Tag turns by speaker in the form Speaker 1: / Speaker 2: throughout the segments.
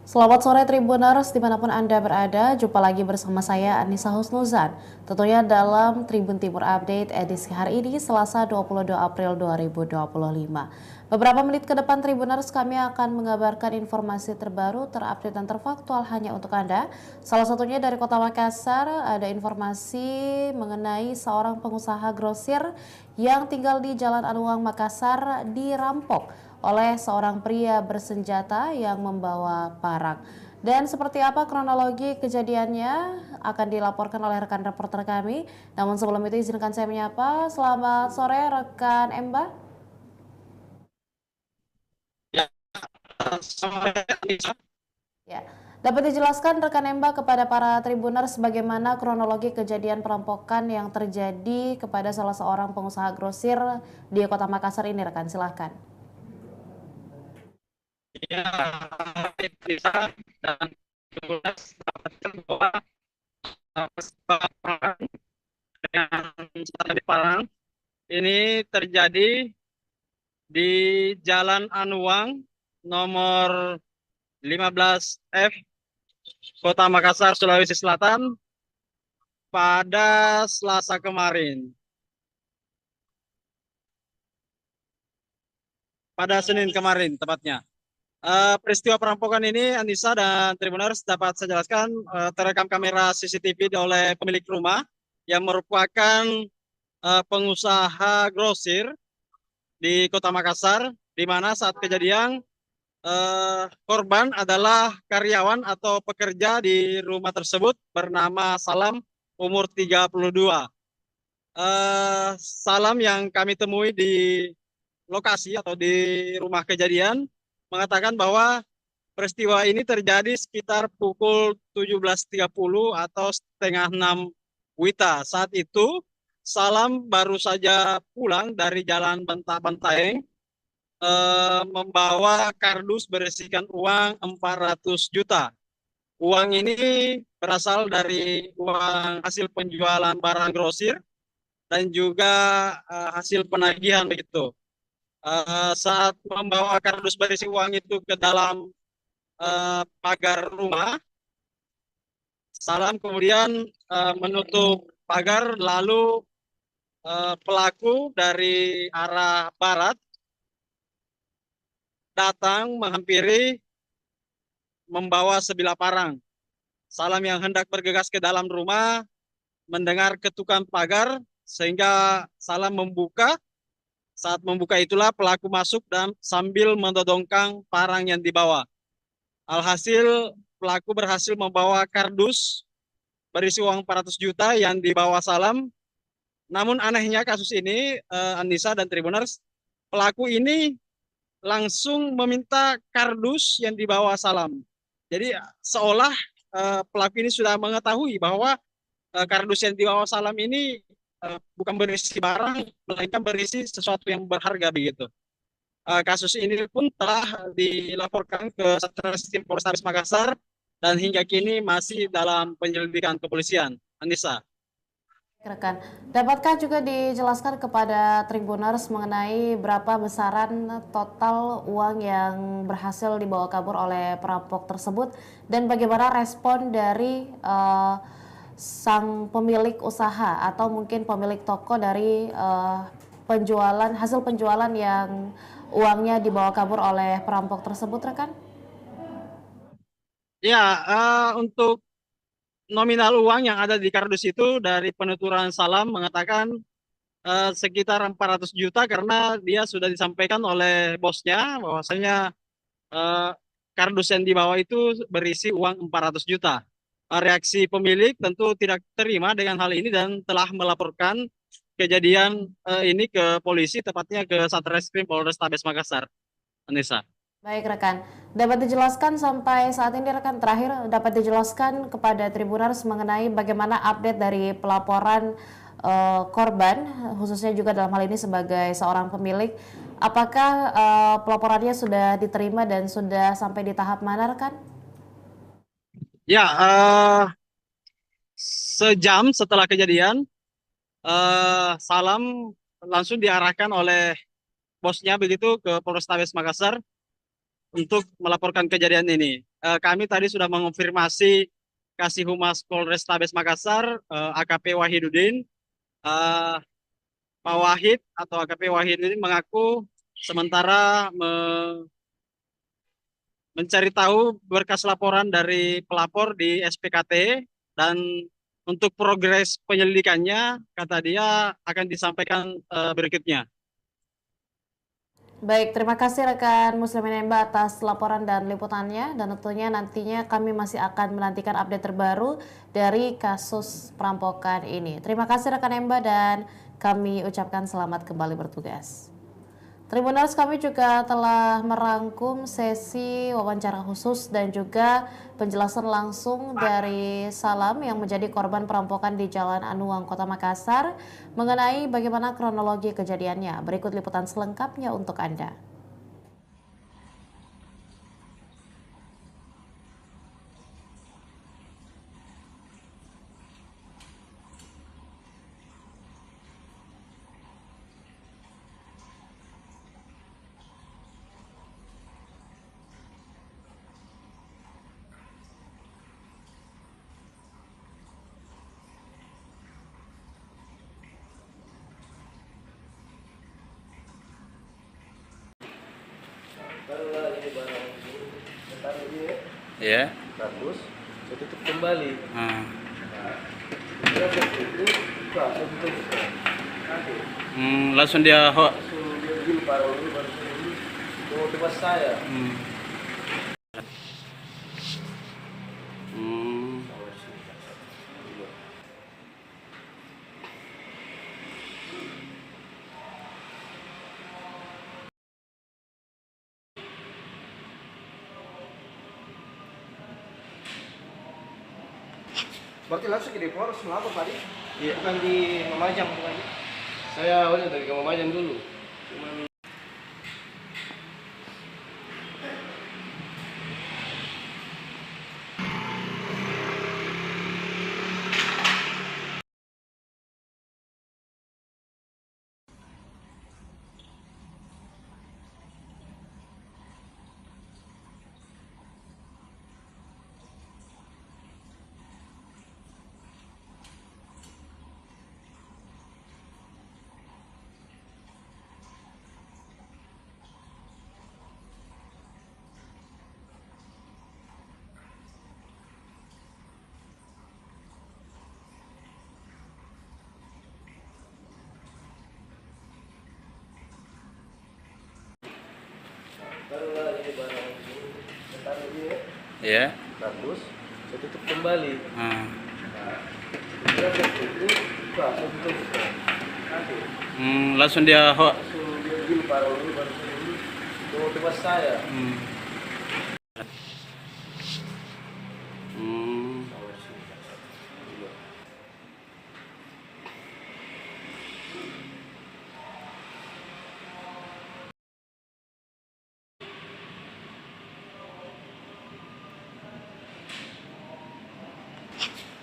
Speaker 1: Selamat sore Tribuners dimanapun Anda berada, jumpa lagi bersama saya Anissa Husnuzan. Tentunya dalam Tribun Timur Update edisi hari ini Selasa 22 April 2025. Beberapa menit ke depan Tribuners kami akan mengabarkan informasi terbaru, terupdate dan terfaktual hanya untuk Anda. Salah satunya dari Kota Makassar ada informasi mengenai seorang pengusaha grosir yang tinggal di Jalan Anuang Makassar dirampok oleh seorang pria bersenjata yang membawa parang. Dan seperti apa kronologi kejadiannya akan dilaporkan oleh rekan reporter kami. Namun sebelum itu izinkan saya menyapa. Selamat sore rekan Emba.
Speaker 2: Ya, sore, Anissa.
Speaker 1: Ya, dapat dijelaskan rekan Emba kepada para tribuners bagaimana kronologi kejadian perampokan yang terjadi kepada salah seorang pengusaha grosir di Kota Makassar ini rekan, silahkan.
Speaker 2: Ya, Anissa dan Tunas dapatkan bahwa perang dengan senjata parang ini terjadi di Jalan Anuang nomor 15F Kota Makassar, Sulawesi Selatan pada Selasa kemarin. Pada Senin kemarin tepatnya. Peristiwa perampokan ini, Anissa dan Tribuners, dapat saya jelaskan terekam kamera CCTV oleh pemilik rumah yang merupakan pengusaha grosir di Kota Makassar, di mana saat kejadian korban adalah karyawan atau pekerja di rumah tersebut bernama Salam, umur 32. Salam yang kami temui di lokasi atau di rumah kejadian mengatakan bahwa peristiwa ini terjadi sekitar pukul 17.30 atau setengah 6 WITA. Saat itu Salam baru saja pulang dari Jalan Bantaeng membawa kardus berisikan uang 400 juta. Uang ini berasal dari uang hasil penjualan barang grosir dan juga hasil penagihan begitu. Saat membawa kardus berisi uang itu ke dalam pagar rumah, Salam kemudian menutup pagar, lalu pelaku dari arah barat datang menghampiri membawa sebilah parang. Salam yang hendak bergegas ke dalam rumah mendengar ketukan pagar sehingga Salam membuka. Saat membuka itulah pelaku masuk dan sambil mendodongkan parang yang dibawa. Alhasil pelaku berhasil membawa kardus berisi uang 400 juta yang dibawa Salam. Namun anehnya kasus ini, Anissa dan Tribuners, pelaku ini langsung meminta kardus yang dibawa Salam. Jadi seolah pelaku ini sudah mengetahui bahwa kardus yang dibawa Salam ini bukan berisi barang, melainkan berisi sesuatu yang berharga begitu. Kasus ini pun telah dilaporkan ke Satreskrim Polrestabes Makassar dan hingga kini masih dalam penyelidikan kepolisian. Anissa.
Speaker 1: Rekan, dapatkah juga dijelaskan kepada Tribuners mengenai berapa besaran total uang yang berhasil dibawa kabur oleh perampok tersebut dan bagaimana respon dari sang pemilik usaha atau mungkin pemilik toko dari penjualan hasil penjualan yang uangnya dibawa kabur oleh perampok tersebut, rekan?
Speaker 2: Ya, untuk nominal uang yang ada di kardus itu dari penuturan Salam mengatakan sekitar 400 juta karena dia sudah disampaikan oleh bosnya bahwasanya eh, kardus yang dibawa itu berisi uang 400 juta. Reaksi pemilik tentu tidak terima dengan hal ini dan telah melaporkan kejadian ini ke polisi, tepatnya ke Satreskrim Polrestabes Makassar. Anissa.
Speaker 1: Baik rekan, dapat dijelaskan sampai saat ini rekan terakhir dapat dijelaskan kepada Tribuners mengenai bagaimana update dari pelaporan korban khususnya juga dalam hal ini sebagai seorang pemilik. Apakah pelaporannya sudah diterima dan sudah sampai di tahap mana rekan?
Speaker 2: Ya, sejam setelah kejadian, Salam langsung diarahkan oleh bosnya begitu ke Polrestabes Makassar. untuk melaporkan kejadian ini. Kami tadi sudah mengonfirmasi Kasih Humas Polrestabes Makassar, AKP Wahidudin. Eh, Pak Wahid atau AKP Wahid ini mengaku sementara mencari tahu berkas laporan dari pelapor di SPKT, dan untuk progres penyelidikannya kata dia akan disampaikan berikutnya.
Speaker 1: Baik, terima kasih rekan Muslimin Emba atas laporan dan liputannya, dan tentunya nantinya kami masih akan menantikan update terbaru dari kasus perampokan ini. Terima kasih rekan Emba dan kami ucapkan selamat kembali bertugas. Tribuners, kami juga telah merangkum sesi wawancara khusus dan juga penjelasan langsung dari Salam yang menjadi korban perampokan di Jalan Anuang, Kota Makassar mengenai bagaimana kronologi kejadiannya. Berikut liputan selengkapnya untuk Anda.
Speaker 3: Taruhlah ini barang taruh ini ya,
Speaker 4: Ya.
Speaker 3: terus saya tutup kembali.
Speaker 4: Hmm.
Speaker 3: Nah, setelah itu buka, saya tutup nanti
Speaker 4: Langsung dia
Speaker 3: langsung dia begini barang ini baru saya ini mau tebas saya.
Speaker 4: Hmm.
Speaker 3: Berarti langsung ke Depok harus melapor tadi? Iya. Bukan di Mamajang bukan? Saya awalnya dari Mamajang dulu. Cuman taruhlah ini barang taruh ini ya,
Speaker 4: Ya.
Speaker 3: terus saya tutup kembali.
Speaker 4: Hmm.
Speaker 3: Nah, setelah itu buka, saya tutup nanti
Speaker 4: Langsung dia
Speaker 3: langsung dia begini barang ini baru saya ini mau tebas saya.
Speaker 4: Hmm.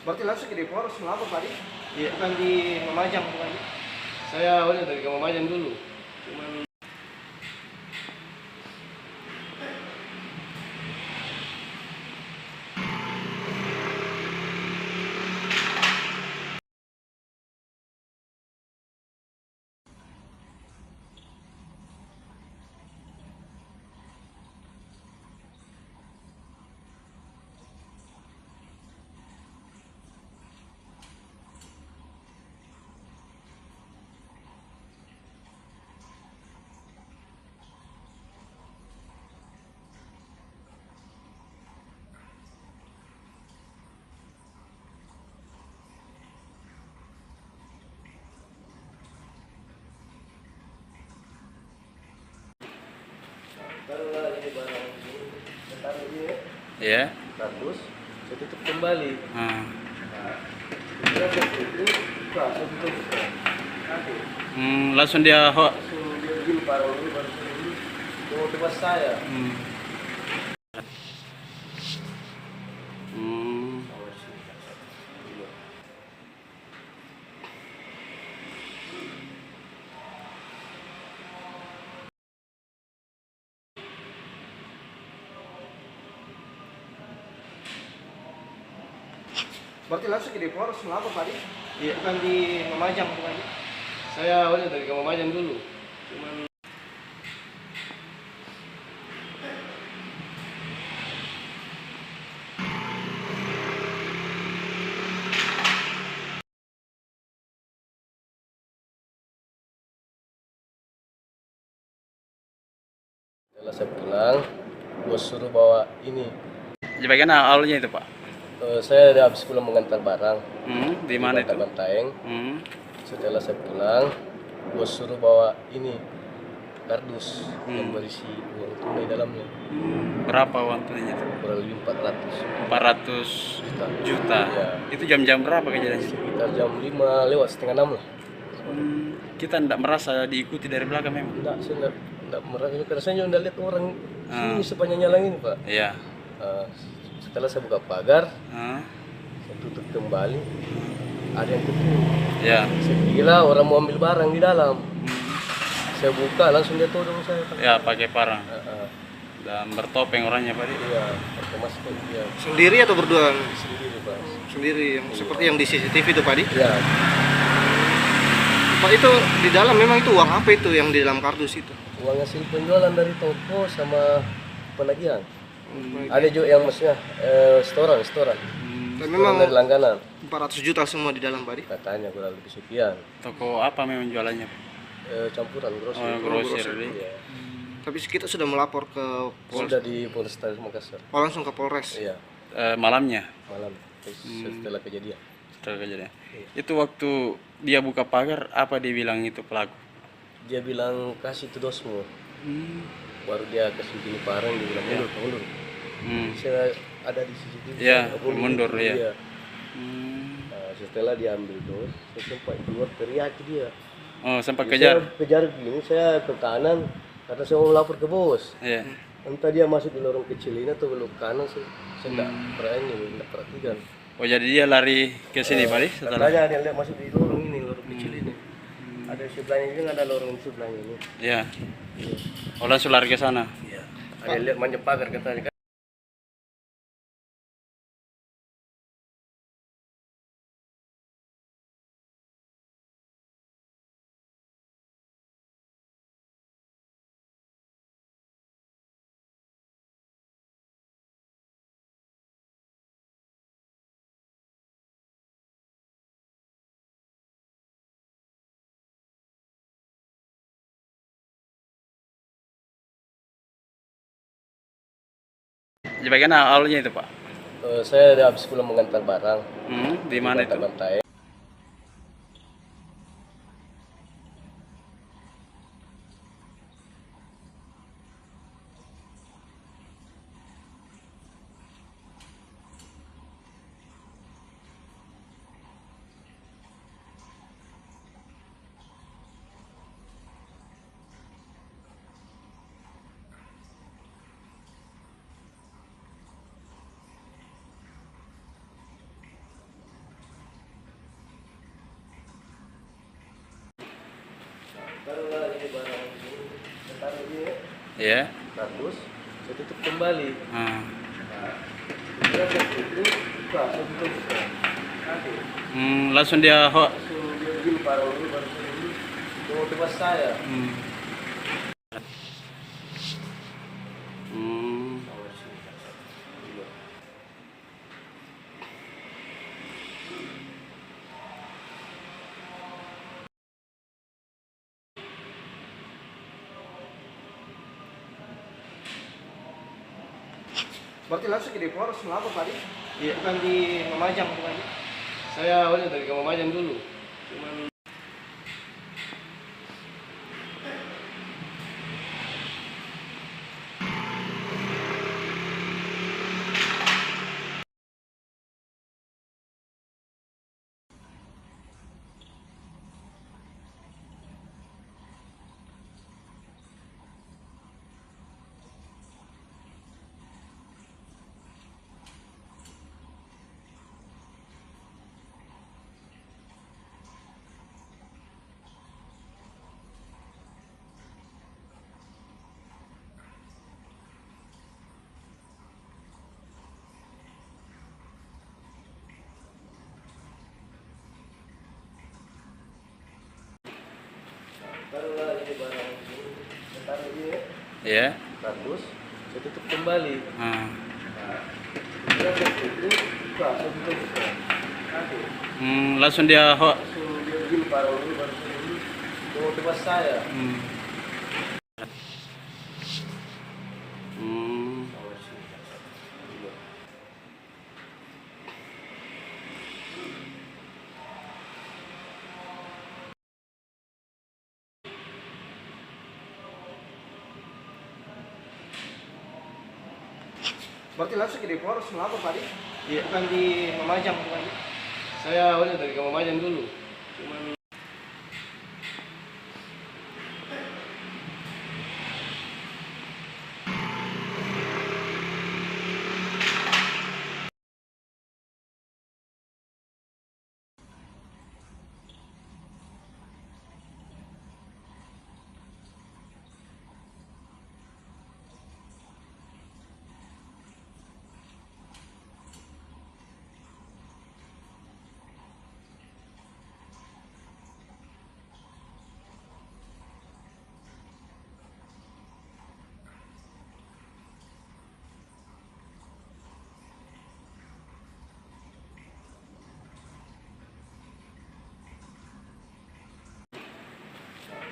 Speaker 3: Berarti langsung ke Depok harus melapor tadi? Iya. Bukan di Mamajang bukan? Saya awalnya dari Mamajang dulu. Cuman taruhlah ini barang taruh ini ya,
Speaker 4: Ya.
Speaker 3: terus saya tutup kembali.
Speaker 4: Hmm.
Speaker 3: Nah, setelah itu buka, saya tutup nanti
Speaker 4: Langsung dia
Speaker 3: langsung dia begini barang ini baru saya ini mau tebas saya.
Speaker 4: Hmm.
Speaker 3: Berarti langsung ke Depo harus melapor tadi? Iya. Bukan di Mamajang bukan? Saya awalnya dari Mamajang dulu. Cuman setelah saya pulang, bos suruh bawa ini.
Speaker 4: Di bagian awalnya itu Pak.
Speaker 3: Saya ada habis pulang mengantar barang.
Speaker 4: Di mana itu?
Speaker 3: Bantaeng.
Speaker 4: Hmm.
Speaker 3: Setelah saya pulang, bos suruh bawa ini kardus yang berisi uang tunai dalamnya.
Speaker 4: Berapa uang tunainya itu?
Speaker 3: Kurang lebih 400
Speaker 4: 400 juta.
Speaker 3: Ya.
Speaker 4: Itu jam-jam berapa kejadiannya?
Speaker 3: Sekitar jam 5 lewat setengah 6 lah.
Speaker 4: Kita tidak merasa diikuti dari belakang memang.
Speaker 3: Enggak, saya enggak merasa karena saya udah lihat orang sini sepanjang jalan ini, Pak.
Speaker 4: Iya.
Speaker 3: Setelah saya buka pagar,
Speaker 4: Ah,
Speaker 3: saya tutup kembali. Ada yang tutup.
Speaker 4: ya.
Speaker 3: Saya kira orang mau ambil barang di dalam. Saya buka langsung dia todong saya, Pak.
Speaker 4: Ya, pakai parang
Speaker 3: Heeh.
Speaker 4: dan bertopeng orangnya Pak.
Speaker 3: Iya, pakai masker dia.
Speaker 5: Sendiri atau berdua?
Speaker 3: Sendiri, Pak.
Speaker 5: Sendiri, yang seperti yang di CCTV itu Pak Di?
Speaker 3: Iya.
Speaker 5: Pak, itu di dalam memang itu uang apa itu yang di dalam kardus itu?
Speaker 3: Uang hasil penjualan dari toko sama penagihan. Ada juga yang maksudnya setoran.
Speaker 5: Dan
Speaker 3: Setoran
Speaker 5: memang
Speaker 3: dari langganan.
Speaker 5: 400 juta semua di dalam Pak Di?
Speaker 3: Katanya kurang lebih sekian.
Speaker 4: Toko apa memang jualannya Pak?
Speaker 3: Campuran grosir.
Speaker 4: Oh, grosir.
Speaker 3: Iya.
Speaker 5: Tapi kita sudah melapor ke
Speaker 3: Sudah di Polrestabes Makassar.
Speaker 5: langsung ke Polres.
Speaker 3: Iya,
Speaker 4: Malamnya
Speaker 3: malam setelah kejadian.
Speaker 4: setelah kejadian. Itu waktu dia buka pagar, apa dia bilang itu pelaku?
Speaker 3: Dia bilang kasih itu dosmu. Baru dia kasih gini parang, dia bilang mundur. Saya ada di CCTV.
Speaker 4: Iya,
Speaker 3: saya
Speaker 4: mundur, ya.
Speaker 3: Iya. Nah, setelah dia ambil dos, saya sempat keluar teriak dia.
Speaker 4: Oh, sempat
Speaker 3: Saya
Speaker 4: kejar.
Speaker 3: kejar gini, saya ke kanan karena saya mau melapor ke bos.
Speaker 4: Iya.
Speaker 3: Entah dia masuk di lorong kecil ini atau belok kanan, saya tidak perhatikan.
Speaker 4: Oh, jadi dia lari ke sini Pak Di setelah.
Speaker 3: Katanya ada yang lihat masuk di lorong ini, lorong kecil ini. Ada sebelahnya ini, ada lorong di sebelahnya ini.
Speaker 4: Iya. Oh, langsung lari ke sana.
Speaker 3: Iya. Ada yang lihat manjat pagar katanya.
Speaker 4: Di bagian awalnya itu Pak.
Speaker 3: Saya ada habis pulang mengantar barang.
Speaker 4: Di mana itu?
Speaker 3: Bantaeng. Taruhlah ini barang ini, saya taruh ini
Speaker 4: Iya.
Speaker 3: kardus, saya tutup kembali.
Speaker 4: Ah.
Speaker 3: Kemudian saya tutup, buka, saya buka.
Speaker 4: Langsung dia
Speaker 3: Langsung dia begini parang ini, baru saya dulu. Dia mau tebas saya.
Speaker 5: Berarti langsung ke Depo harus melapor Pak Di?
Speaker 3: Iya.
Speaker 5: Bukan di Mamajang bukan?
Speaker 3: Saya awalnya dari Mamajang dulu. Cuman
Speaker 4: Ya.
Speaker 3: kardus, saya tutup kembali.
Speaker 4: Ah.
Speaker 3: Saya buka, saya buka.
Speaker 4: Langsung dia
Speaker 3: Langsung dia begini parang ini baru saya ini mau tebas saya.
Speaker 5: Berarti langsung ke Depo harus melapor tadi?
Speaker 3: Iya.
Speaker 5: Bukan di Lumajang bukan?
Speaker 3: Saya awalnya dari Kamamajan dulu. Cuman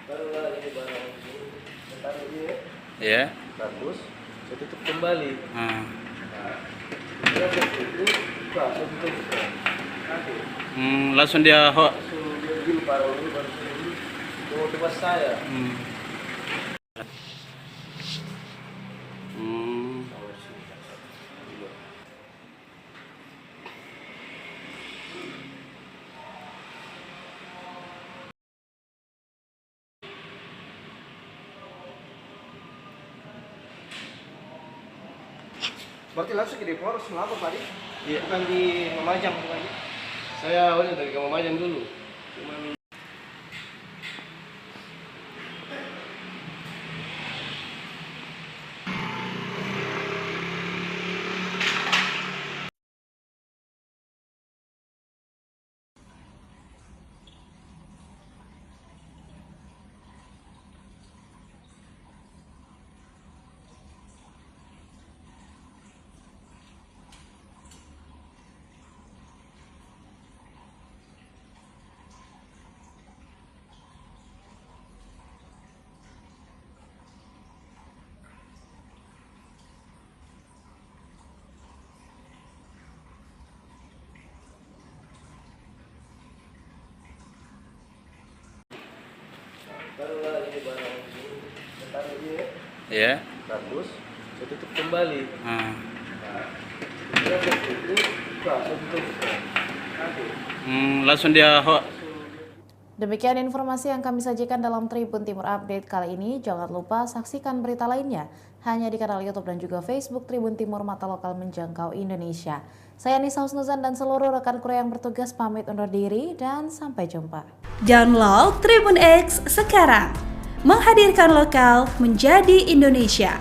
Speaker 3: taruhlah ini barang ini, saya taruh ini ya,
Speaker 4: ya.
Speaker 3: kardus, saya tutup kembali.
Speaker 4: Ah.
Speaker 3: Saya buka, saya buka.
Speaker 4: Langsung dia
Speaker 3: Langsung dia begini parang ini baru saya ini mau tebas saya.
Speaker 5: Berarti langsung ke Depo harus melapor tadi?
Speaker 3: Iya.
Speaker 5: Bukan di Lumajang bukan?
Speaker 3: Saya awalnya dari Kamamajan dulu. Cuman taruhlah ini barang ini, saya taruh ini ya,
Speaker 4: ya.
Speaker 3: kardus, saya tutup kembali.
Speaker 4: Ah.
Speaker 3: Saya buka, saya buka.
Speaker 4: Langsung dia
Speaker 1: Demikian informasi yang kami sajikan dalam Tribun Timur Update kali ini. Jangan lupa saksikan berita lainnya hanya di kanal YouTube dan juga Facebook Tribun Timur, Mata Lokal Menjangkau Indonesia. Saya Anissa Husnuzan dan seluruh rekan kru yang bertugas pamit undur diri dan sampai jumpa.
Speaker 6: Download Tribun X sekarang, menghadirkan lokal menjadi Indonesia.